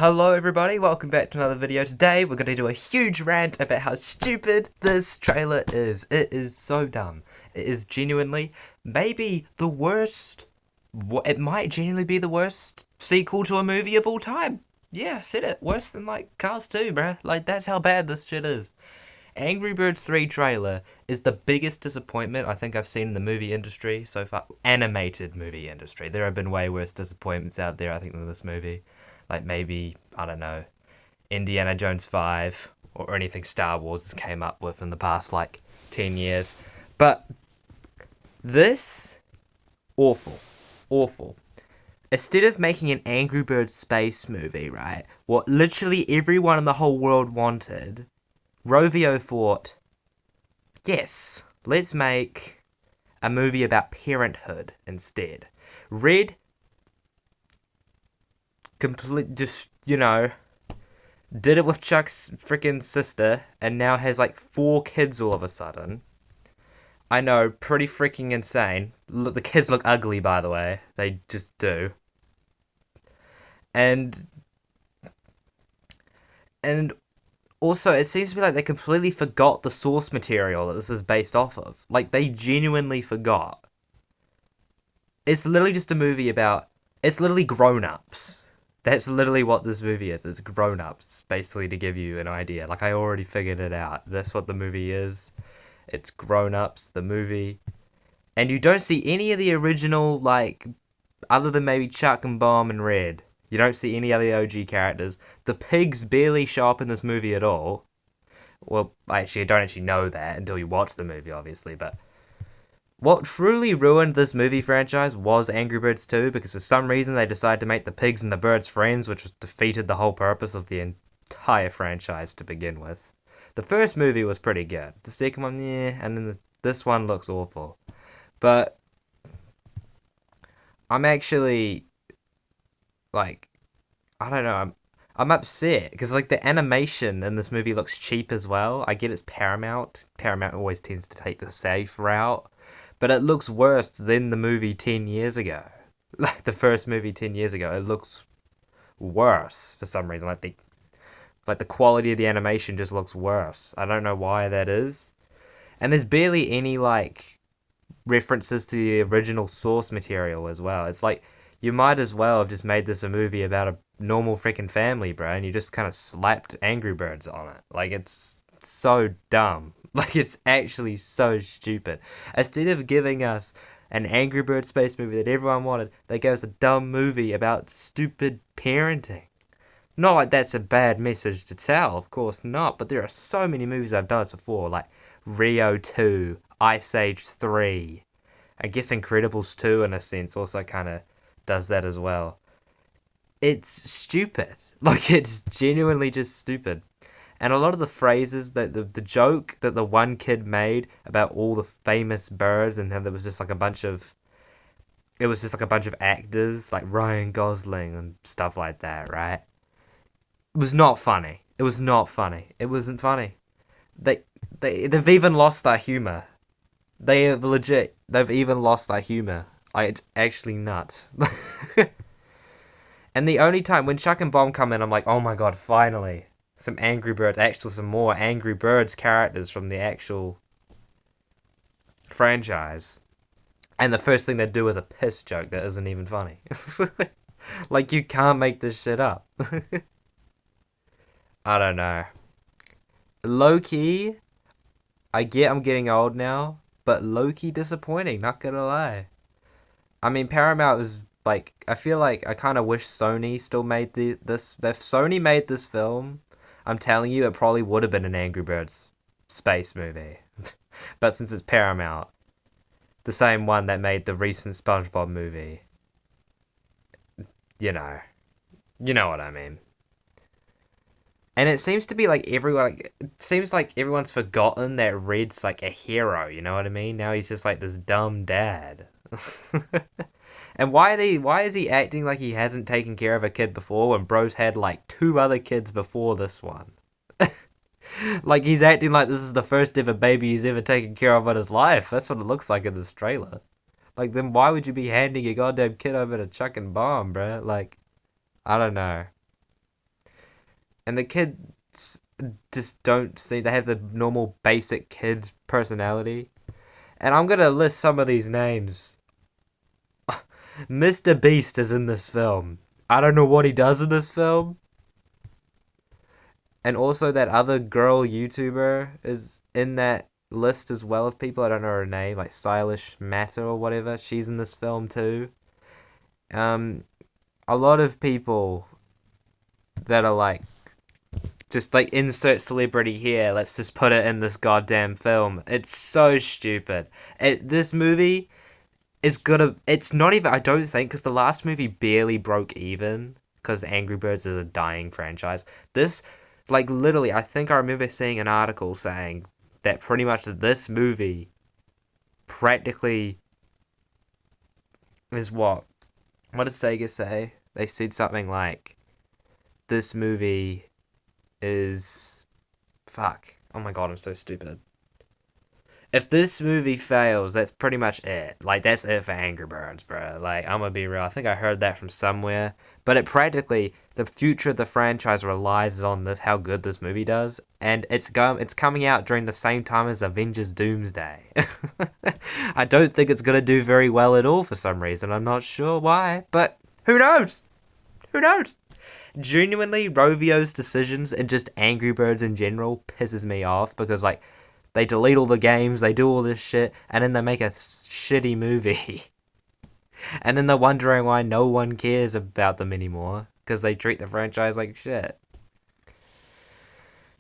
Hello everybody, welcome back to another video. Today we're going to do a huge rant about how stupid this trailer is. It is so dumb. It is genuinely maybe the worst, it might genuinely be the worst sequel to a movie of all time. Yeah, I said it, worse than like Cars 2, bruh. Like that's how bad this shit is. Angry Birds 3 trailer is the biggest disappointment I think I've seen in the movie industry so far. Animated movie industry. There have been way worse disappointments out there, I think, than this movie. Like maybe, I don't know, Indiana Jones 5 or anything Star Wars has came up with in the past like 10 years. But this, awful. Awful. Instead of making an Angry Birds space movie, right, what literally everyone in the whole world wanted, Rovio thought, yes, let's make a movie about parenthood instead. Red just, did it with Chuck's freaking sister and now has like 4 kids all of a sudden. I know, pretty freaking insane. Look, the kids look ugly, by the way. They just do. And also, it seems to me like they completely forgot the source material that this is based off of. Like, they genuinely forgot. It's literally just a movie about... It's literally grown-ups. That's literally what this movie is. It's grown-ups, basically, to give you an idea. Like, I already figured it out. That's what the movie is. It's grown-ups, the movie. And you don't see any of the original, like, other than maybe Chuck and Bomb and Red. You don't see any other OG characters. The pigs barely show up in this movie at all. Well, actually, I don't actually know that until you watch the movie, obviously, but... What truly ruined this movie franchise was Angry Birds 2, because for some reason they decided to make the pigs and the birds friends, which defeated the whole purpose of the entire franchise to begin with. The first movie was pretty good. The second one, yeah, and then this one looks awful. But I'm actually, like, I don't know, I'm upset, because, like, the animation in this movie looks cheap as well. I get it's Paramount. Paramount always tends to take the safe route. But it looks worse than the movie 10 years ago. Like, the first movie 10 years ago. It looks worse for some reason. Like the quality of the animation just looks worse. I don't know why that is. And there's barely any, like, references to the original source material as well. It's like, you might as well have just made this a movie about a normal freaking family, bro, and you just kind of slapped Angry Birds on it. Like, it's so dumb. Like, it's actually so stupid. Instead of giving us an Angry Birds space movie that everyone wanted, they gave us a dumb movie about stupid parenting. Not like that's a bad message to tell, of course not, but there are so many movies that have done this before, like Rio 2, Ice Age 3. I guess Incredibles 2, in a sense, also kind of does that as well. It's stupid. Like, it's genuinely just stupid. And a lot of the phrases that the joke that the one kid made about all the famous birds and how there was just like a bunch of actors like Ryan Gosling and stuff like that, right? It was not funny. It was not funny. It wasn't funny. They've even lost their humor. They've even lost their humor. Like, it's actually nuts. And the only time when Chuck and Bomb come in, I'm like, oh my god, finally. Some more Angry Birds characters from the actual franchise. And the first thing they do is a piss joke that isn't even funny. Like, you can't make this shit up. I don't know. Low-key, I get I'm getting old now, but low-key disappointing, not gonna lie. I mean, Paramount is, like, I feel like I kind of wish Sony still made this. If Sony made this film, I'm telling you, it probably would have been an Angry Birds space movie. But since it's Paramount, the same one that made the recent SpongeBob movie, you know what I mean. And it seems to be like it seems like everyone's forgotten that Red's like a hero, you know what I mean? Now he's just like this dumb dad. And why is he acting like he hasn't taken care of a kid before when bro's had like 2 other kids before this one? Like, he's acting like this is the first ever baby he's ever taken care of in his life. That's what it looks like in this trailer. Like, then why would you be handing your goddamn kid over to Chuck and Bomb, bruh? Like, I don't know. and the kids just don't seem they have the normal basic kids personality. And I'm gonna list some of these names. Mr. Beast is in this film. I don't know what he does in this film. And also that other girl YouTuber is in that list as well of people. I don't know her name, like Stylish Matter or whatever. She's in this film too. Um, a lot of people that are like just like insert celebrity here. Let's just put it in this goddamn film. It's so stupid. This movie is gonna. It's not even. I don't think because the last movie barely broke even because Angry Birds is a dying franchise. This, like literally, I think I remember seeing an article saying that pretty much this movie practically is what. What did Sega say? They said something like this movie is fuck. Oh my god, I'm so stupid. If this movie fails, that's pretty much it. Like that's it for Angry Birds, bro. Like I'm gonna be real. I think I heard that from somewhere. But it practically the future of the franchise relies on this how good this movie does, and it's coming out during the same time as Avengers Doomsday. I don't think it's gonna do very well at all for some reason. I'm not sure why, but who knows? Who knows? Genuinely, Rovio's decisions and just Angry Birds in general pisses me off because like they delete all the games, they do all this shit, and then they make a shitty movie. And then they're wondering why no one cares about them anymore because they treat the franchise like shit.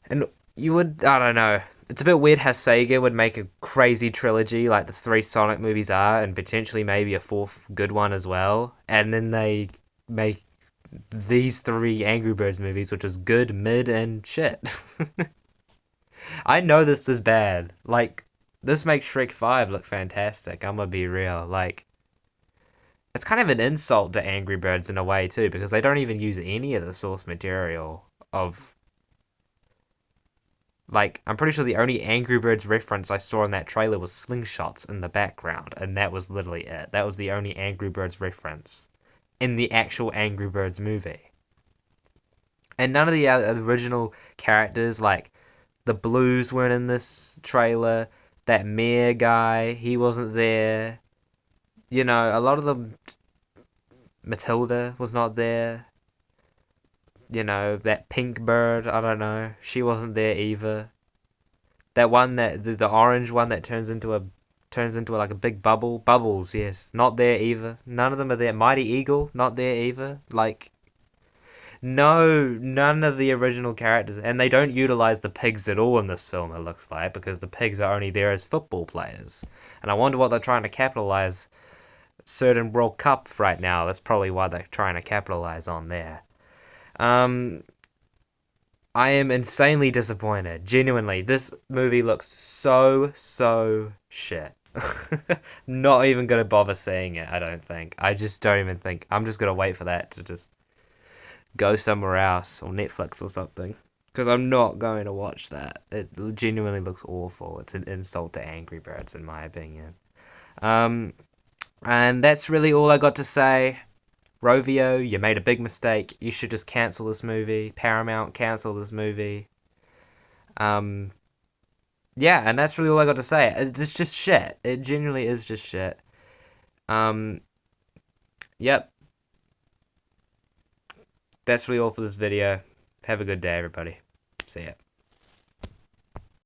And you would, I don't know. It's a bit weird how Sega would make a crazy trilogy like the three Sonic movies are, and potentially maybe a fourth good one as well. And then they make these three Angry Birds movies, which is good, mid, and shit. I know this is bad. Like, this makes Shrek 5 look fantastic. I'm gonna be real. Like, it's kind of an insult to Angry Birds in a way, too, because they don't even use any of the source material of. Like, I'm pretty sure the only Angry Birds reference I saw in that trailer was slingshots in the background, and that was literally it. That was the only Angry Birds reference in the actual Angry Birds movie. And none of the original characters, like the Blues, weren't in this trailer. That Mayor guy, he wasn't there. You know, a lot of them. Matilda was not there. You know, that pink bird, I don't know. She wasn't there either. That one that the orange one that turns into like a big bubble. Bubbles, yes, not there either. None of them are there. Mighty Eagle, not there either. Like no, none of the original characters, and they don't utilize the pigs at all in this film. It looks like because the pigs are only there as football players, and I wonder what they're trying to capitalize certain World Cup right now. That's probably why they're trying to capitalize on there. Um, I am insanely disappointed. Genuinely, this movie looks so shit. Not even gonna bother seeing it. I don't think. I just don't even think. I'm just gonna wait for that to just go somewhere else or Netflix or something. Because I'm not going to watch that. It genuinely looks awful. It's an insult to Angry Birds, in my opinion. Um, and that's really all I got to say. Rovio, you made a big mistake. You should just cancel this movie. Paramount, cancel this movie. Um, yeah, and that's really all I got to say. It's just shit. It genuinely is just shit. Um, yep. That's really all for this video. Have a good day, everybody. See ya.